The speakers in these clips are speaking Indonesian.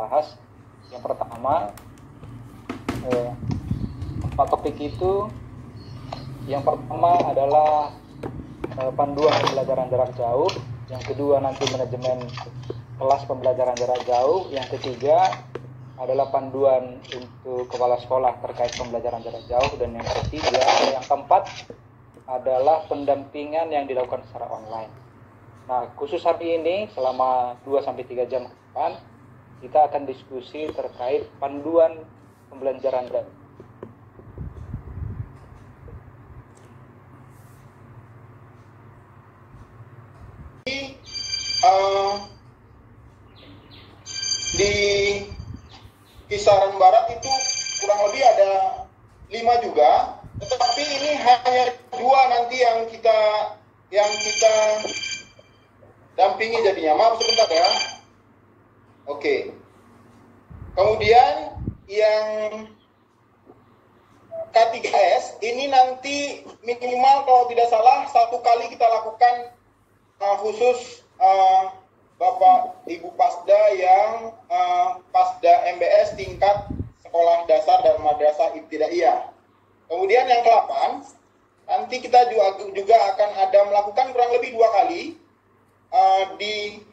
bahas. Yang pertama, 4 topik itu, yang pertama adalah panduan pembelajaran jarak jauh, yang kedua nanti manajemen kelas pembelajaran jarak jauh, yang ketiga adalah panduan untuk kepala sekolah terkait pembelajaran jarak jauh, dan yang keempat adalah pendampingan yang dilakukan secara online. Nah, khusus hari ini selama 2-3 jam ke depan kita akan diskusi terkait panduan pembelajaran jarak. Di kisaran barat itu kurang lebih ada 5 juga, tetapi ini hanya 2 nanti yang kita dampingi jadinya. Maaf sebentar ya. Oke. Kemudian yang K3S ini nanti minimal kalau tidak salah 1 kali kita lakukan khusus Bapak Ibu Pasda yang Pasda MBS tingkat sekolah dasar dan madrasah ibtidaiyah. Kemudian yang ke-8 nanti kita juga akan ada melakukan kurang lebih 2 kali di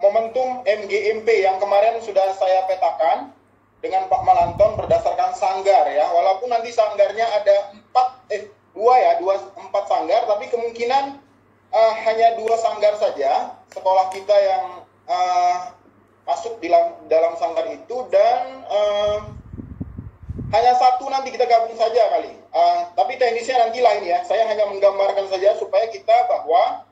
momentum MGMP yang kemarin sudah saya petakan dengan Pak Malanton berdasarkan sanggar ya. Walaupun nanti sanggarnya ada 4 sanggar, tapi kemungkinan hanya 2 sanggar saja sekolah kita yang masuk dalam sanggar itu, dan hanya 1 nanti kita gabung saja kali. Tapi teknisnya nanti lain ya. Saya hanya menggambarkan saja supaya kita bahwa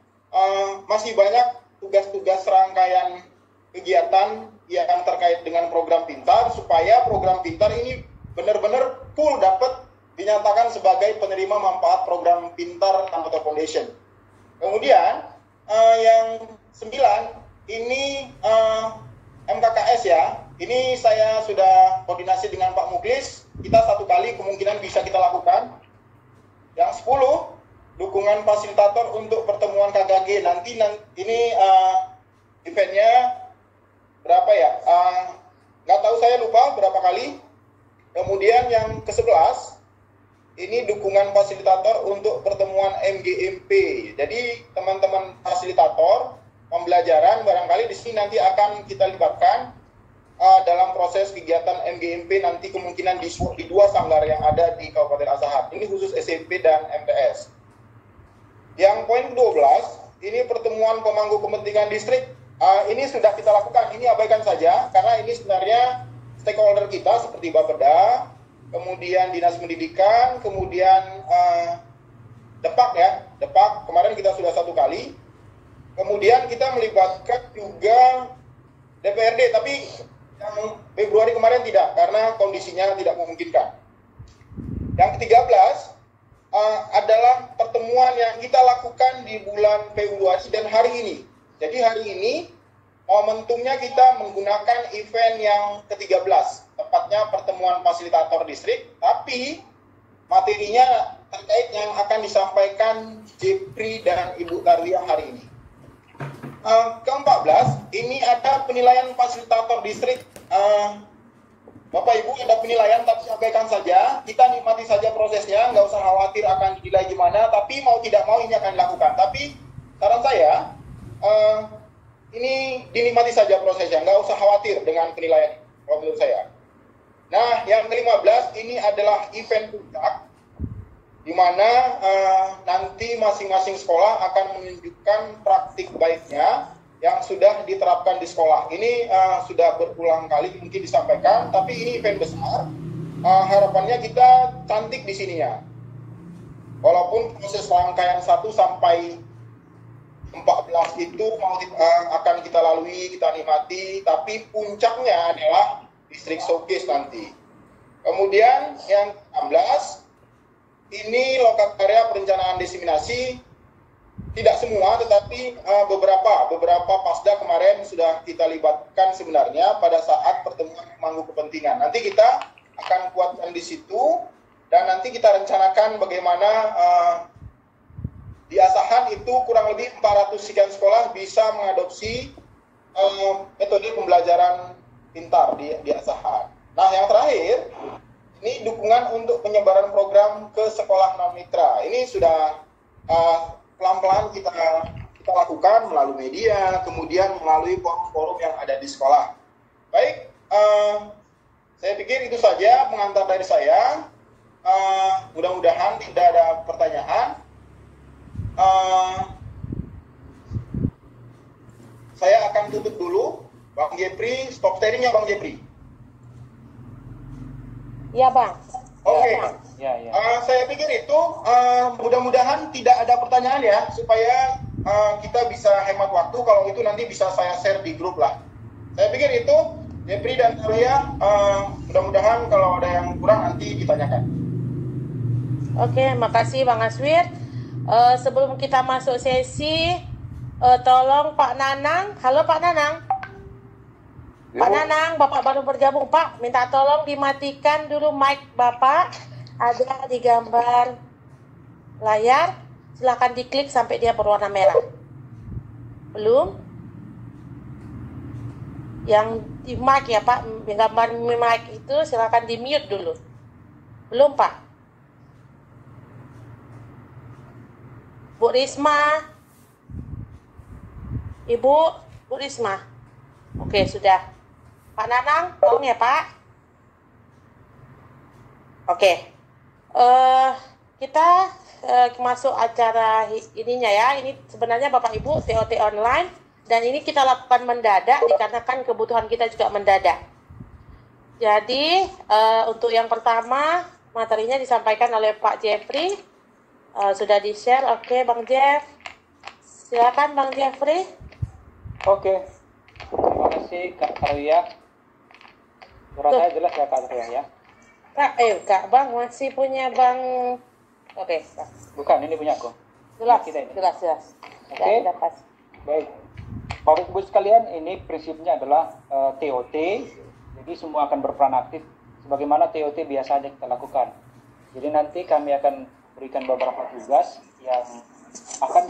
masih banyak tugas-tugas rangkaian kegiatan yang terkait dengan program Pintar, supaya program Pintar ini benar-benar full dapat dinyatakan sebagai penerima manfaat program Pintar Tanpa Foundation. Kemudian yang 9 ini MKKS ya. Ini saya sudah koordinasi dengan Pak Muklis. Kita 1 kali kemungkinan bisa kita lakukan. Yang 10 dukungan fasilitator untuk pertemuan KKG. Nanti ini eventnya berapa ya? Nggak tahu, saya lupa berapa kali. Kemudian yang ke-11 ini dukungan fasilitator untuk pertemuan MGMP. Jadi teman-teman fasilitator pembelajaran barangkali di sini nanti akan kita libatkan dalam proses kegiatan MGMP nanti kemungkinan di 2 sanggar yang ada di Kabupaten Asahan. Ini khusus SMP dan MTS. Yang poin 12 ini pertemuan pemangku kepentingan distrik. Ini sudah kita lakukan. Ini abaikan saja karena ini sebenarnya stakeholder kita seperti Bapeda, kemudian Dinas Pendidikan, kemudian Depak ya. Depak kemarin kita sudah 1 kali. Kemudian kita melibatkan juga DPRD, tapi yang Februari kemarin tidak, karena kondisinya tidak memungkinkan. Yang ke-13 adalah pertemuan yang kita lakukan di bulan Februari dan hari ini. Jadi hari ini momentumnya kita menggunakan event yang ke-13, tepatnya pertemuan fasilitator distrik, tapi materinya terkait yang akan disampaikan Jepri dan Ibu Tarlia hari ini. Ke-14, ini ada penilaian fasilitator distrik. Bapak Ibu ada penilaian, tapi sampaikan saja. Kita nikmati saja prosesnya, nggak usah khawatir akan dinilai gimana, tapi mau tidak mau ini akan dilakukan. Tapi saran saya, ini dinikmati saja prosesnya, nggak usah khawatir dengan penilaian, kalau menurut saya. Nah, yang ke-15 ini adalah event puncak, di mana nanti masing-masing sekolah akan menunjukkan praktik baiknya yang sudah diterapkan di sekolah. Ini sudah berulang kali mungkin disampaikan, tapi ini event besar. Harapannya kita cantik di sininya. Walaupun proses rangkaian 1 sampai 14 itu akan kita lalui, kita nikmati, tapi puncaknya adalah distrik showcase nanti. Kemudian yang 16 ini lokakarya perencanaan diseminasi, tidak semua tetapi beberapa pasda kemarin sudah kita libatkan sebenarnya pada saat pertemuan pemangku kepentingan. Nanti kita akan kuatkan di situ, dan nanti kita rencanakan bagaimana di Asahan itu kurang lebih 400 sekian sekolah bisa mengadopsi metode pembelajaran pintar di Asahan. Nah, yang terakhir, ini dukungan untuk penyebaran program ke sekolah non mitra. Ini sudah pelan-pelan kita lakukan melalui media, kemudian melalui forum-forum yang ada di sekolah. Baik, saya pikir itu saja pengantar dari saya. Mudah-mudahan tidak ada pertanyaan. Saya akan tutup dulu. Bang Jepri, stop sharing ya Bang Jepri. Ya Bang. Oke. Ya. Saya pikir itu mudah-mudahan tidak ada pertanyaan ya, supaya kita bisa hemat waktu. Kalau itu nanti bisa saya share di grup lah. Saya pikir itu, Jepri dan Talia, mudah-mudahan kalau ada yang kurang nanti ditanyakan. Oke, makasih Bang Aswir. Sebelum kita masuk sesi, tolong Pak Nanang. Halo Pak Nanang. Pak Nanang, Bapak baru bergabung Pak. Minta tolong dimatikan dulu mic Bapak. Ada di gambar layar. Silakan diklik sampai dia berwarna merah. Belum? Yang di mic ya Pak. Gambar mic itu silakan di mute dulu. Belum Pak? Bu Risma. Ibu Risma. Oke, sudah. Pak Nanang, tolong ya Pak. Oke. Kita masuk acara ininya ya. Ini sebenarnya Bapak Ibu TOT online. Dan ini kita lakukan mendadak dikarenakan kebutuhan kita juga mendadak. Jadi untuk yang pertama materinya disampaikan oleh Pak Jeffrey. Sudah di-share. Oke Bang Jeff. Silakan Bang Jeffrey. Oke. Terima kasih Kak Arya. Suara saya jelas ya Kak Arya ya? Kak Bang masih punya Bang. Oke, Kak. Bukan, ini punya aku. Jelas, kita ini. jelas. Oke. Baik. Bapak Ibu sekalian, ini prinsipnya adalah TOT. Jadi semua akan berperan aktif sebagaimana TOT biasanya kita lakukan. Jadi nanti kami akan berikan beberapa tugas yang akan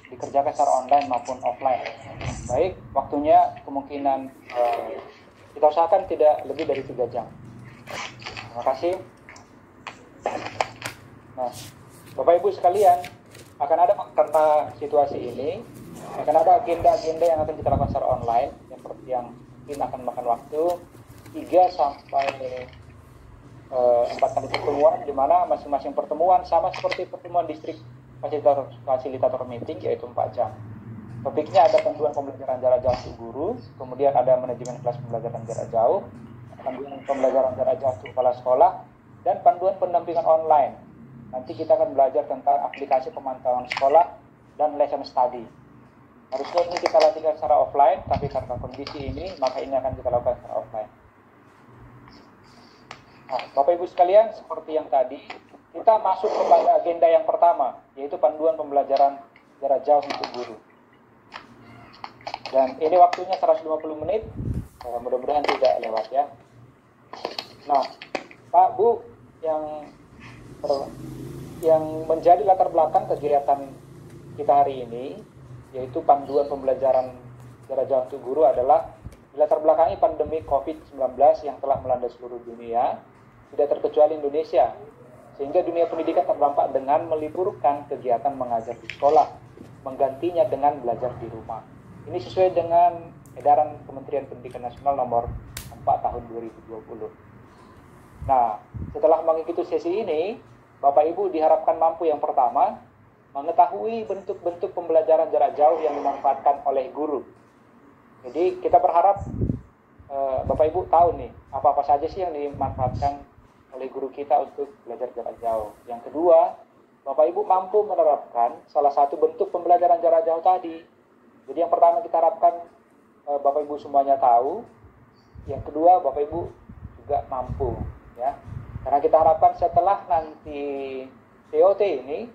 dikerjakan secara online maupun offline. Baik, waktunya kemungkinan kita usahakan tidak lebih dari 3 jam. Terima kasih. Nah, Bapak Ibu sekalian, akan ada karena situasi ini, akan ada agenda-agenda yang akan kita lakukan secara online, yang mungkin akan makan waktu 3 sampai 4 kali pertemuan, di mana masing-masing pertemuan sama seperti pertemuan distrik fasilitator meeting, yaitu 4 jam. Topiknya ada panduan pembelajaran jarak jauh untuk guru, kemudian ada manajemen kelas pembelajaran jarak jauh, panduan pembelajaran jarak jauh untuk kepala sekolah, dan panduan pendampingan online. Nanti kita akan belajar tentang aplikasi pemantauan sekolah dan lesson study. Harusnya ini kita lakukan secara offline, tapi karena kondisi ini, maka ini akan kita lakukan secara offline. Nah, Bapak Ibu sekalian, seperti yang tadi, kita masuk kepada agenda yang pertama, yaitu panduan pembelajaran jarak jauh untuk guru. Dan ini waktunya 150 menit, mudah-mudahan tidak lewat ya. Nah, Pak, Bu, yang menjadi latar belakang kegiatan kita hari ini, yaitu panduan pembelajaran jarak jauh untuk guru, adalah latar belakangi pandemi COVID-19 yang telah melanda seluruh dunia, tidak terkecuali Indonesia, sehingga dunia pendidikan terdampak dengan meliburkan kegiatan mengajar di sekolah, menggantinya dengan belajar di rumah. Ini sesuai dengan edaran Kementerian Pendidikan Nasional nomor 4 tahun 2020. Nah, setelah mengikuti sesi ini, Bapak Ibu diharapkan mampu yang pertama, mengetahui bentuk-bentuk pembelajaran jarak jauh yang dimanfaatkan oleh guru. Jadi kita berharap Bapak Ibu tahu nih, apa-apa saja sih yang dimanfaatkan oleh guru kita untuk belajar jarak jauh. Yang kedua, Bapak Ibu mampu menerapkan salah satu bentuk pembelajaran jarak jauh tadi. Jadi yang pertama kita harapkan Bapak Ibu semuanya tahu. Yang kedua, Bapak Ibu juga mampu, ya. Karena kita harapkan setelah nanti TOT ini,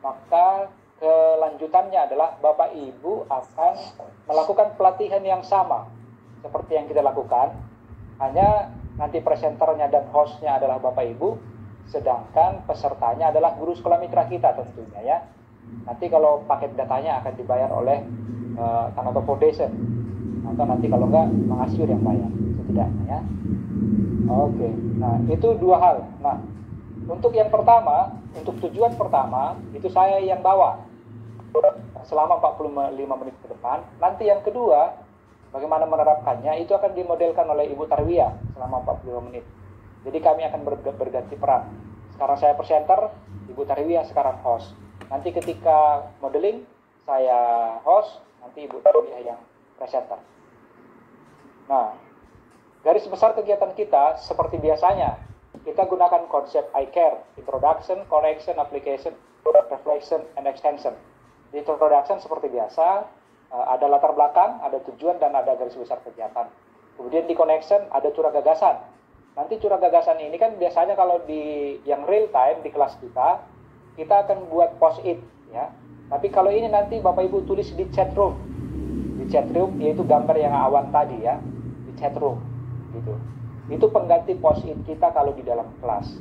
maka kelanjutannya adalah Bapak Ibu akan melakukan pelatihan yang sama seperti yang kita lakukan. Hanya nanti presenternya dan hostnya adalah Bapak Ibu, sedangkan pesertanya adalah guru sekolah mitra kita tentunya ya. Nanti kalau paket datanya akan dibayar oleh Tanato Foundation. atau nanti kalau enggak Mang Asyur yang bayar setidaknya ya. Oke, nah itu dua hal. Nah, untuk yang pertama, untuk tujuan pertama itu saya yang bawa selama 45 menit ke depan. Nanti yang kedua, bagaimana menerapkannya itu akan dimodelkan oleh Ibu Tarwiyah selama 45 menit. Jadi kami akan berganti peran. Sekarang saya presenter, Ibu Tarwiyah sekarang host. Nanti ketika modeling saya host, nanti Ibu Tarwiyah yang presenter. Nah, garis besar kegiatan kita seperti biasanya, kita gunakan konsep I-Care, Introduction, Correction, Application, Reflection, and Extension. Di Introduction seperti biasa, ada latar belakang, ada tujuan, dan ada garis besar kegiatan. Kemudian di Connection ada curah gagasan. Nanti curah gagasan ini kan biasanya kalau di yang real time di kelas kita akan buat post-it ya. Tapi kalau ini nanti Bapak Ibu tulis di chat room. Di chat room yaitu gambar yang awan tadi ya, di chat room gitu. Itu pengganti post-it kita kalau di dalam kelas.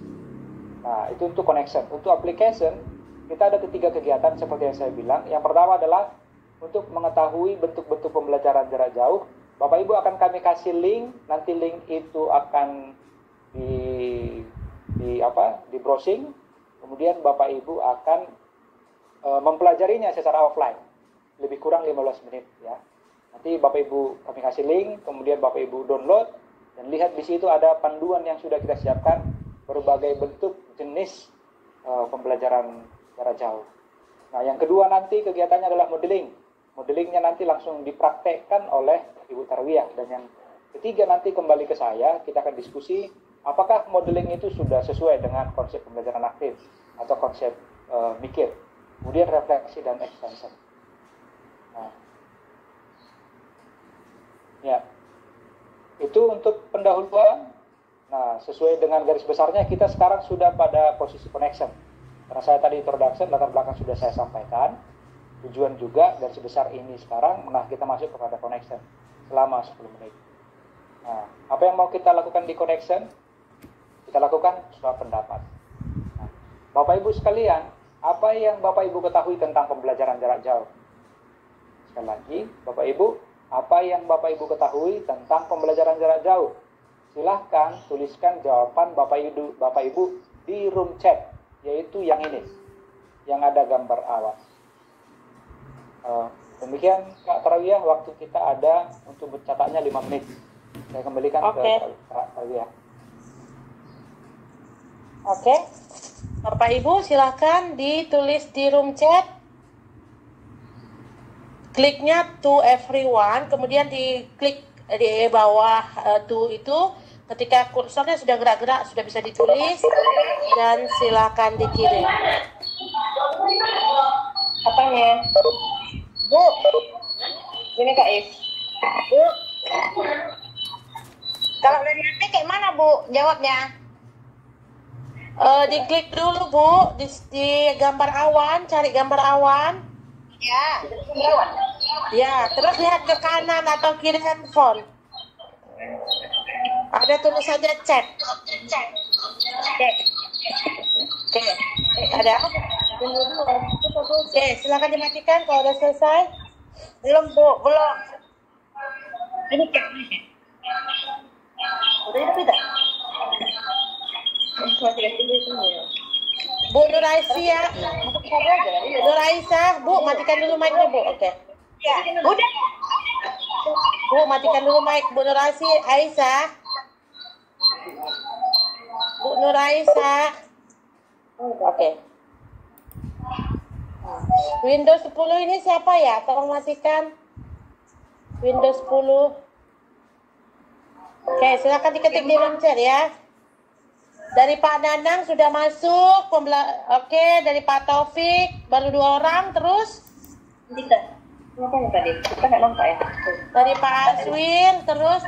Nah, itu untuk connection. Untuk application, kita ada ketiga kegiatan seperti yang saya bilang. Yang pertama adalah untuk mengetahui bentuk-bentuk pembelajaran jarak jauh. Bapak Ibu akan kami kasih link, nanti link itu akan di browsing. Kemudian Bapak Ibu akan mempelajarinya secara offline. Lebih kurang 15 menit ya. Nanti Bapak Ibu kami kasih link, kemudian Bapak Ibu download. Dan lihat di situ ada panduan yang sudah kita siapkan berbagai bentuk jenis pembelajaran jarak jauh. Nah, yang kedua nanti kegiatannya adalah modeling. Modelingnya nanti langsung dipraktekkan oleh Ibu Tarwiyah. Dan yang ketiga nanti kembali ke saya, kita akan diskusi apakah modeling itu sudah sesuai dengan konsep pembelajaran aktif atau konsep mikir. Kemudian refleksi dan extension. Nah, ya. Itu untuk pendahuluan. Nah, sesuai dengan garis besarnya kita sekarang sudah pada posisi connection. Karena saya tadi introduction, latar belakang sudah saya sampaikan. Tujuan juga garis besar ini sekarang, nah kita masuk kepada connection selama 10 menit. Nah, apa yang mau kita lakukan di connection? Kita lakukan suap pendapat. Nah, Bapak Ibu sekalian, apa yang Bapak Ibu ketahui tentang pembelajaran jarak jauh? Sekali lagi, Bapak Ibu, apa yang Bapak Ibu ketahui tentang pembelajaran jarak jauh? Silahkan tuliskan jawaban Bapak Ibu di room chat, yaitu yang ini, yang ada gambar awas. Demikian Kak Tarwiyah, waktu kita ada untuk mencatatnya 5 menit. Saya kembalikan ke Kak Tarwiyah. Oke. Bapak Ibu silahkan ditulis di room chat. Kliknya to everyone, kemudian diklik di bawah to itu, ketika kursornya sudah gerak-gerak sudah bisa ditulis dan silakan dikirim. Apanya? Bu, ini Kak Is. Bu, kalau dari HP kayak mana Bu jawabnya? Diklik dulu Bu di gambar awan, cari gambar awan. Ya. Ya, terus lihat ke kanan atau kiri handphone. Ada tulisannya chat. Oke. Ada. Oke, silakan dimatikan kalau udah selesai. Belum Bu, belum. Ini chat. Udah tidak? Bu Nur Aisyah, Nur Aisyah, Bu matikan dulu mic-nya Bu. Oke. Ya, udah. Bu matikan dulu mic Bu Nur Aisyah. Bu Nur Aisyah. Oke. Windows 10 ini siapa ya? Tolong matikan. Windows 10. Oke, silakan diketik di room chat ya. Dari Pak Danang sudah masuk, oke, dari Pak Taufik baru 2 orang, terus Apa tadi? Kita nggak nampak ya. dari Pak Aswin, terus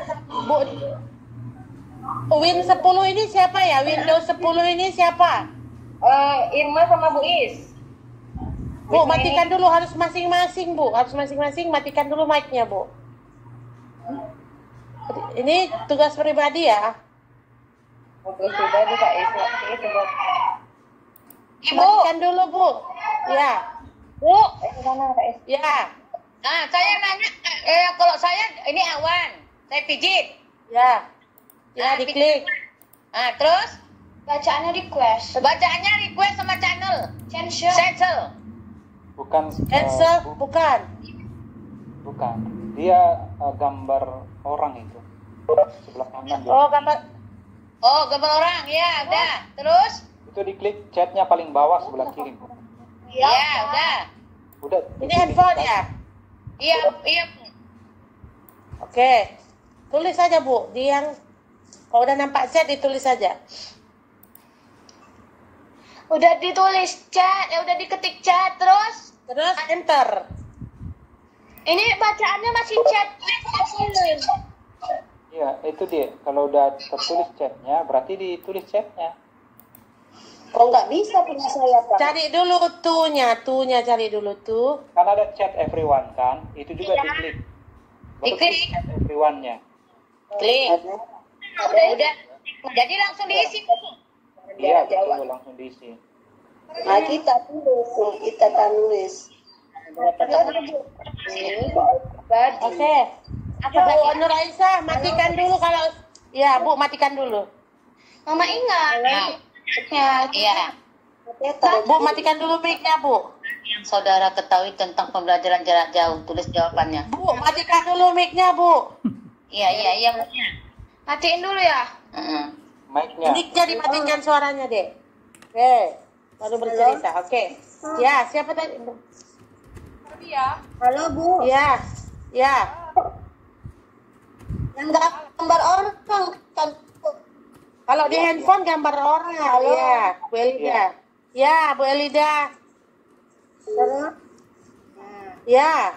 Bu Win 10 ini siapa ya? Windows 10 ini siapa? Irma sama Bu Is. Bu, matikan dulu, harus masing-masing Bu, harus masing-masing matikan dulu mic-nya Bu. Ini tugas pribadi ya. Terus pribadi Kak Is. Ibu. Matikan dulu Bu. Ya. Bu, mana Kak Is? Ya. Nah, saya nanya, kalau saya ini awan, saya pijit. Ya. Ya, diklik. Nah, terus Bacaannya request. bacaannya request sama channel. Cancel. Bukan Cancel, bukan. bukan. Dia gambar orang itu. Sebelah kanan dia. Oh, gambar. Oh, gambar orang, ya, udah. Terus? Itu diklik chatnya paling bawah sebelah kiri. Ya, udah. Udah. Ini handphone ya? Iya. Oke. Tulis saja, Bu. Di yang kalau udah nampak chat ditulis saja. Udah ditulis chat, udah diketik chat terus. Terus enter. Ini bacaannya masih chat. Iya, itu dia. Kalau udah tertulis chatnya, berarti ditulis chatnya. Kok nggak bisa punya saya, Pak? Cari dulu tunya cari dulu tuh. Kan ada chat everyone kan, itu juga diklik. Baru Diklik. klik chat everyone-nya. Klik. Udah. Jadi langsung diisi. Iya, betul, langsung diisi. Nah, kita tulis. Oke. Bu Nur Aisyah, matikan dulu kalau ya, Bu, matikan dulu. Mama ingat. Iya. Bu, matikan dulu mic-nya, Bu. Yang saudara ketahui tentang pembelajaran jarak jauh, tulis jawabannya. Bu, matikan dulu mic-nya, Bu. Iya. Matiin dulu ya. Mic-nya. Mic-nya dimatikan suaranya, Dek. Oke. Baru bercerita. Oke. Ya, siapa tadi? Halo, Bu. Ya. Ya. Yang gambar orang kan. Kalau di handphone gambar orang. Ya, Bu Elida. Ya, Bu Elida. Terus Ya.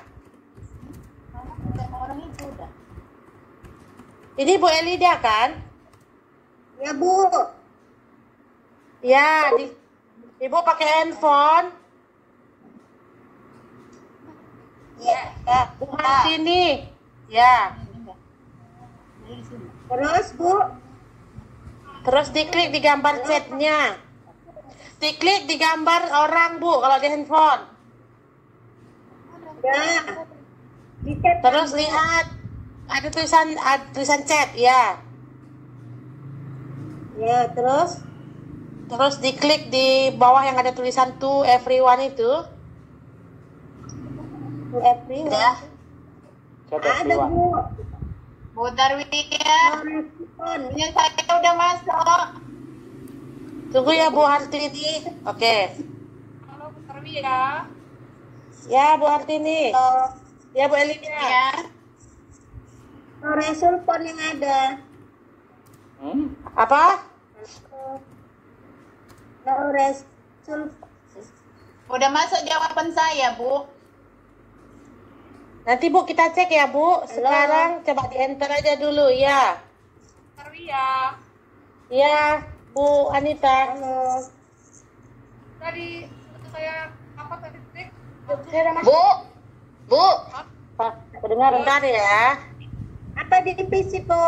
Ini Bu Elida kan? ya, Bu. Ya, Ibu pakai handphone. Ya. Bu Hartini. Ya. Terus, Bu. Terus diklik di gambar chatnya. Diklik di gambar orang, Bu, kalau di handphone. Ya. Di chat. Terus lihat ada tulisan chat, ya. Ya, terus. Terus diklik di bawah yang ada tulisan to everyone itu. Bu Everyone. Ya. Chat Ada, everyone. Bu. Bu Darwiyah, Respon. yang saya udah masuk. Tunggu ya, Bu Hartini. Oke. Halo Bu Darwiyah. Ya, Bu Hartini. Ya, Bu Elida. Ya. Respon yang ada. Apa? Respon. Udah masuk jawaban saya, Bu. Nanti Bu kita cek ya, Bu. Sekarang coba di enter aja dulu, ya. Darwiyah. Ya, Bu Anita. Halo. Tadi saya apa tadi? Bu. Pak, dengar bentar ya. Apa di PC, Bu?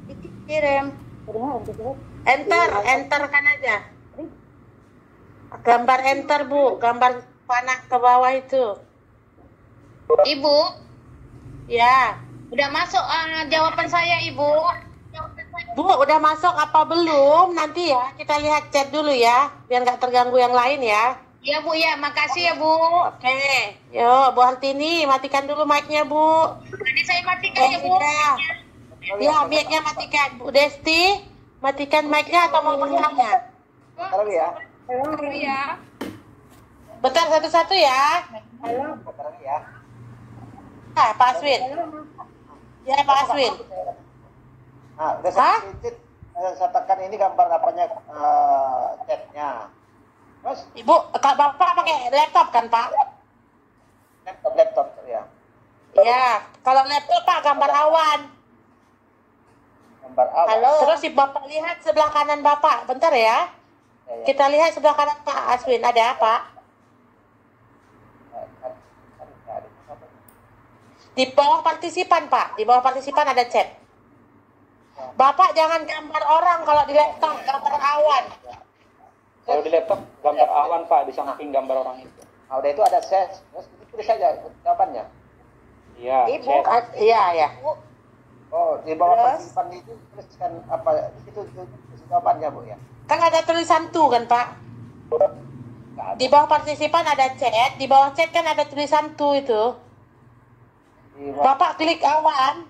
Dikirim. Enter kan aja. Gambar enter, Bu. Gambar panah ke bawah itu. Ibu, Ya. udah masuk jawaban saya, Ibu. Bu, udah masuk apa belum? Nanti ya, kita lihat chat dulu ya. Biar nggak terganggu yang lain ya. Ya, Bu, ya. Makasih ya, Bu. Oke. Yo, Bu Hartini, matikan dulu mic-nya, Bu. Tadi saya matikan ya, Bu. Ya, mic-nya matikan. Bu Desti, matikan mic-nya atau mau bertanya? Sekarang ya. Iya. Bentar, satu-satu ya. Halo. Sekarang ya. Ah, Pak Aswin. Ya, Pak Aswin. Nah, udah Hah? saya tekan ini gambar apanya chatnya. Terus Ibu, Kak Bapak pakai laptop kan, Pak? laptop ya. Ya, kalau laptop Pak gambar awan. Gambar awal. Halo. Terus si Bapak lihat sebelah kanan Bapak. Bentar ya. Ya. Kita lihat sebelah kanan Pak Aswin. Ada apa? Di bawah partisipan, Pak. Di bawah partisipan ada chat. Bapak jangan gambar orang kalau di laptop, gambar awan. Kalau di laptop gambar awan Pak di samping gambar orang itu. Nah, udah itu ada ses. Terus tulis saja jawabannya. Iya, Ibu, chat. Iya. Oh, di bawah Terus? pensimpan itu tuliskan apa? Itu jawabannya, Bu ya. Kan ada tulisan tuh kan Pak. Nggak ada. Di bawah partisipan ada chat, di bawah chat kan ada tulisan tuh itu. Di bawah- Bapak klik awan.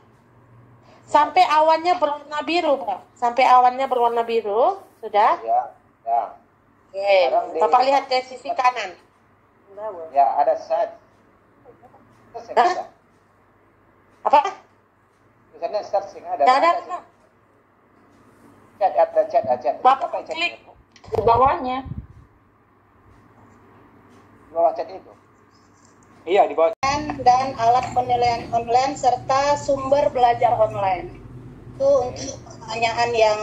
Sampai awannya berwarna biru, Pak. Sampai awannya berwarna biru, sudah? Ya, ya. Oke. Bapak lihat ke sisi kanan. Ya, ada set. Searching Hah? ada. Apa? Tulisannya searching ada. Nggak ada. Chat, ada chat. Bapak Apa chat? klik. di bawahnya. Di bawah chat itu. Iya, di bawah. Dan alat penilaian online serta sumber belajar online. Itu untuk pertanyaan yang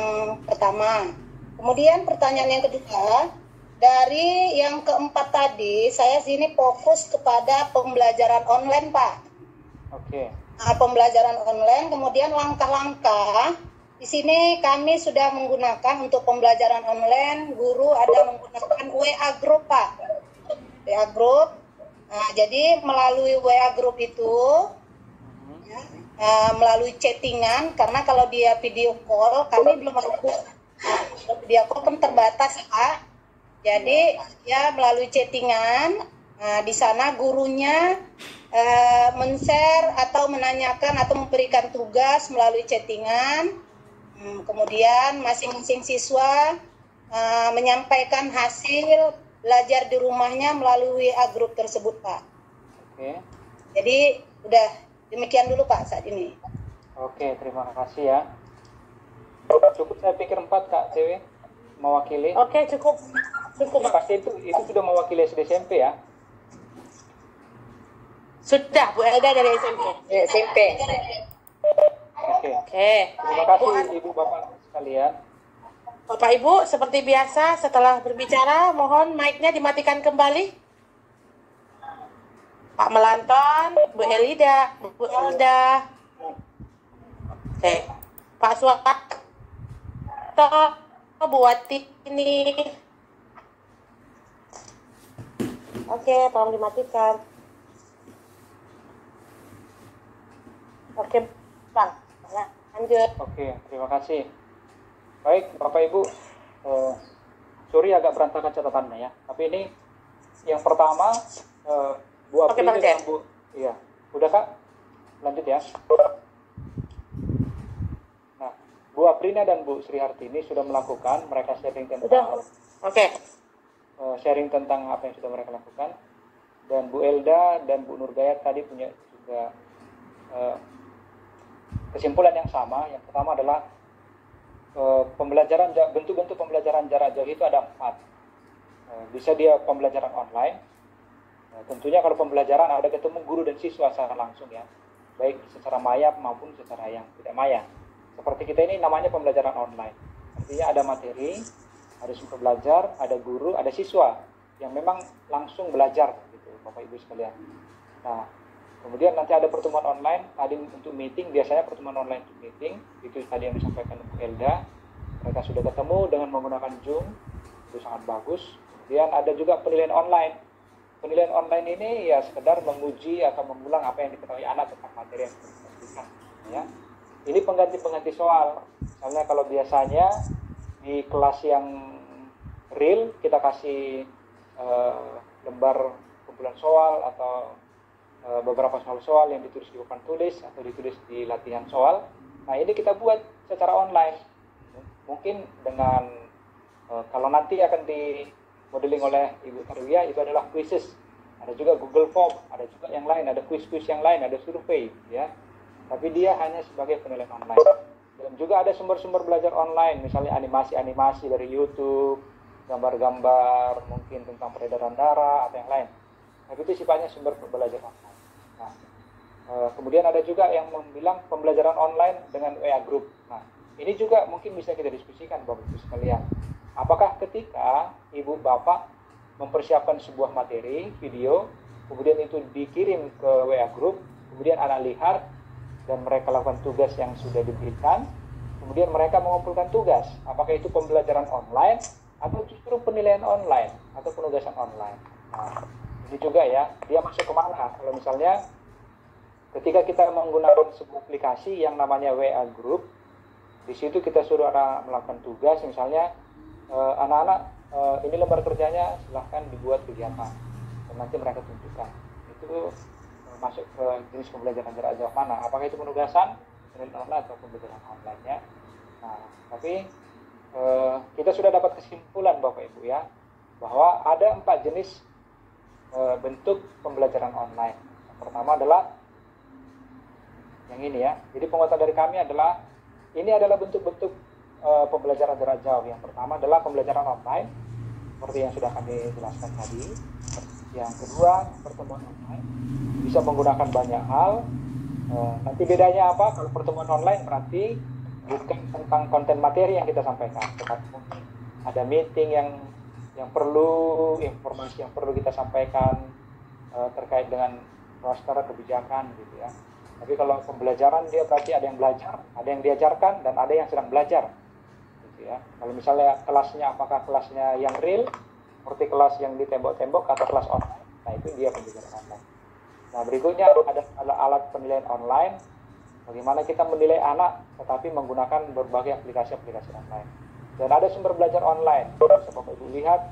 pertama. Kemudian pertanyaan yang kedua, dari yang keempat tadi, saya sini fokus kepada pembelajaran online, Pak. Oke. Nah, pembelajaran online, kemudian langkah-langkah. Di sini kami sudah menggunakan untuk pembelajaran online, guru ada menggunakan WA Group, Pak. WA Group. Nah, jadi melalui WA Group itu, ya, melalui chattingan, karena kalau dia video call, kami belum ada video call kan terbatas, Pak. Jadi ya melalui chattingan, di sana gurunya men-share atau menanyakan atau memberikan tugas melalui chattingan. Kemudian masing-masing siswa menyampaikan hasil belajar di rumahnya melalui WA Group tersebut, Pak. Oke. Jadi udah demikian dulu, Pak, saat ini. Oke, terima kasih ya. Cukup saya pikir 4 Kak Dewi mewakili. Oke, cukup. Pasti itu sudah mewakili SD SMP ya. Sudah, Bu Elda dari SMP. SMP. Oke. Oke. Terima kasih Ibu Bapak sekalian. Bapak Ibu, seperti biasa setelah berbicara, mohon mic-nya dimatikan kembali. Pak Melanton, Bu Elida, Bu Elda. Oke. Pak Suwato, Bu Wati ini. Oke, tolong dimatikan. Oke, Bang. Lanjut. Oke, terima kasih. Baik, Bapak Ibu, sorry agak berantakan catatannya ya. Tapi ini yang pertama, Bu Oke, April Bang dan Jen. Bu, iya, udah Kak, lanjut ya. Nah, Bu Aprina dan Bu Sri Hartini sudah melakukan, mereka sharing Udah. tentang Oke. sharing tentang apa yang sudah mereka lakukan. Dan Bu Elda dan Bu Nurgayat tadi punya juga kesimpulan yang sama. Yang pertama adalah pembelajaran bentuk-bentuk pembelajaran jarak jauh itu ada 4. Bisa dia pembelajaran online. Tentunya kalau pembelajaran ada ketemu guru dan siswa secara langsung ya, baik secara maya maupun secara yang tidak maya. Seperti kita ini namanya pembelajaran online. Artinya ada materi, ada sumber belajar, ada guru, ada siswa yang memang langsung belajar gitu, Bapak Ibu sekalian. Nah, kemudian nanti ada pertemuan online, tadi untuk meeting, biasanya pertemuan online untuk meeting, itu tadi yang disampaikan Bu Elda. Mereka sudah ketemu dengan menggunakan Zoom, itu sangat bagus. Kemudian ada juga penilaian online. Penilaian online ini ya sekedar menguji atau mengulang apa yang diketahui anak tentang materi yang diberikan. Ya. Ini pengganti soal. Misalnya kalau biasanya di kelas yang real kita kasih lembar kumpulan soal atau beberapa soal yang ditulis di papan tulis atau ditulis di latihan soal. Nah, ini kita buat secara online. Mungkin dengan kalau nanti akan di modeling oleh Ibu Tarwiyah itu adalah quizzes. Ada juga Google Form, ada juga yang lain, ada quiz-quiz yang lain, ada survei ya. Tapi dia hanya sebagai penilaian online. Dan juga ada sumber-sumber belajar online, misalnya animasi-animasi dari YouTube, gambar-gambar mungkin tentang peredaran darah atau yang lain. Tapi itu sifatnya sumber belajar online. Nah, kemudian ada juga yang bilang pembelajaran online dengan WA Group. Nah, ini juga mungkin bisa kita diskusikan Bapak Ibu sekalian. Apakah ketika Ibu Bapak mempersiapkan sebuah materi, video, kemudian itu dikirim ke WA Group, kemudian anak lihat dan mereka lakukan tugas yang sudah diberikan, kemudian mereka mengumpulkan tugas. Apakah itu pembelajaran online atau justru penilaian online atau penugasan online? Nah, ini juga ya, dia masuk kemana? Kalau misalnya ketika kita menggunakan sebuah aplikasi yang namanya WA Group, di situ kita suruh anak melakukan tugas, misalnya anak-anak ini lembar kerjanya silahkan dibuat kegiatan dan nanti mereka tunjukkan. Itu masuk ke jenis pembelajaran jarak jauh mana? Apakah itu penugasan online atau pembelajaran online-nya? Nah, tapi kita sudah dapat kesimpulan Bapak Ibu ya, bahwa ada 4 jenis bentuk pembelajaran online. Yang pertama adalah yang ini ya. Jadi penguatan dari kami adalah ini adalah bentuk-bentuk pembelajaran jarak jauh. Yang pertama adalah pembelajaran online seperti yang sudah kami jelaskan tadi. Yang kedua, pertemuan online bisa menggunakan banyak hal. Nanti bedanya apa? Kalau pertemuan online berarti bukan tentang konten materi yang kita sampaikan, tetapi mungkin ada meeting yang perlu, informasi yang perlu kita sampaikan terkait dengan roster kebijakan gitu ya. Tapi kalau pembelajaran dia berarti ada yang belajar, ada yang diajarkan, dan ada yang sedang belajar gitu ya. Kalau misalnya kelasnya apakah kelasnya yang real seperti kelas yang di tembok-tembok atau kelas online, nah itu dia pembelajaran online. Nah berikutnya ada alat penilaian online, bagaimana kita menilai anak tetapi menggunakan berbagai aplikasi-aplikasi online. Dan ada sumber belajar online, bisa Bapak Ibu lihat,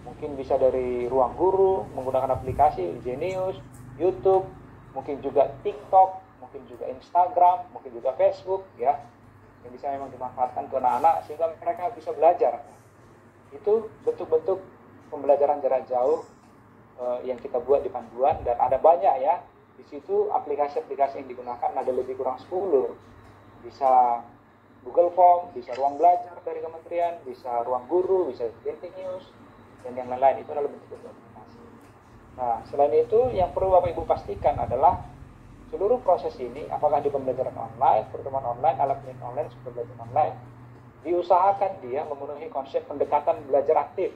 mungkin bisa dari Ruang Guru, menggunakan aplikasi Genius, YouTube, mungkin juga TikTok, mungkin juga Instagram, mungkin juga Facebook ya, yang bisa memang dimanfaatkan untuk anak-anak sehingga mereka bisa belajar. Itu bentuk-bentuk pembelajaran jarak jauh yang kita buat di panduan, dan ada banyak ya. Di situ aplikasi-aplikasi yang digunakan ada lebih kurang 10. Bisa Google Form, bisa Ruang Belajar dari kementerian, bisa Ruang Guru, bisa Genius, dan yang lain-lain. Itu adalah bentuk-bentuk aplikasi. Nah, selain itu yang perlu Bapak Ibu pastikan adalah seluruh proses ini, apakah di pembelajaran online, pertemuan online, alat pendidikan online, sumber belajar online, diusahakan dia memenuhi konsep pendekatan belajar aktif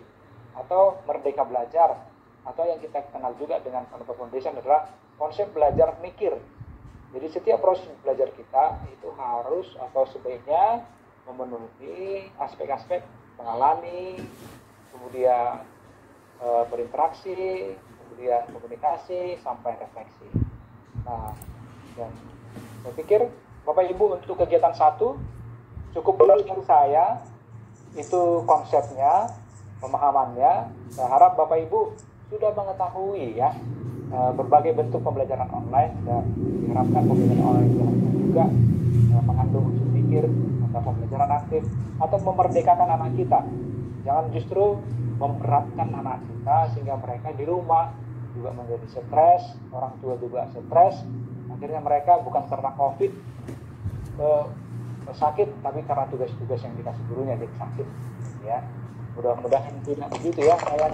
atau merdeka belajar, atau yang kita kenal juga dengan Pondok Foundation adalah konsep belajar mikir. Jadi setiap proses belajar kita itu harus atau sebaiknya memenuhi aspek-aspek mengalami, kemudian berinteraksi, kemudian komunikasi, sampai refleksi. Nah, dan saya pikir Bapak Ibu untuk kegiatan 1 cukup dulu dari saya, itu konsepnya, pemahamannya. Saya harap Bapak Ibu sudah mengetahui ya berbagai bentuk pembelajaran online, dan diharapkan pembelajaran online juga mengandung unsur pikir atau pembelajaran aktif atau memerdekakan anak kita. Jangan justru memberatkan anak kita sehingga mereka di rumah juga menjadi stres, orang tua juga stres. Akhirnya mereka bukan karena COVID sakit, tapi karena tugas-tugas yang dikasih gurunya jadi sakit ya. Mudah-mudahan tidak begitu ya. Saya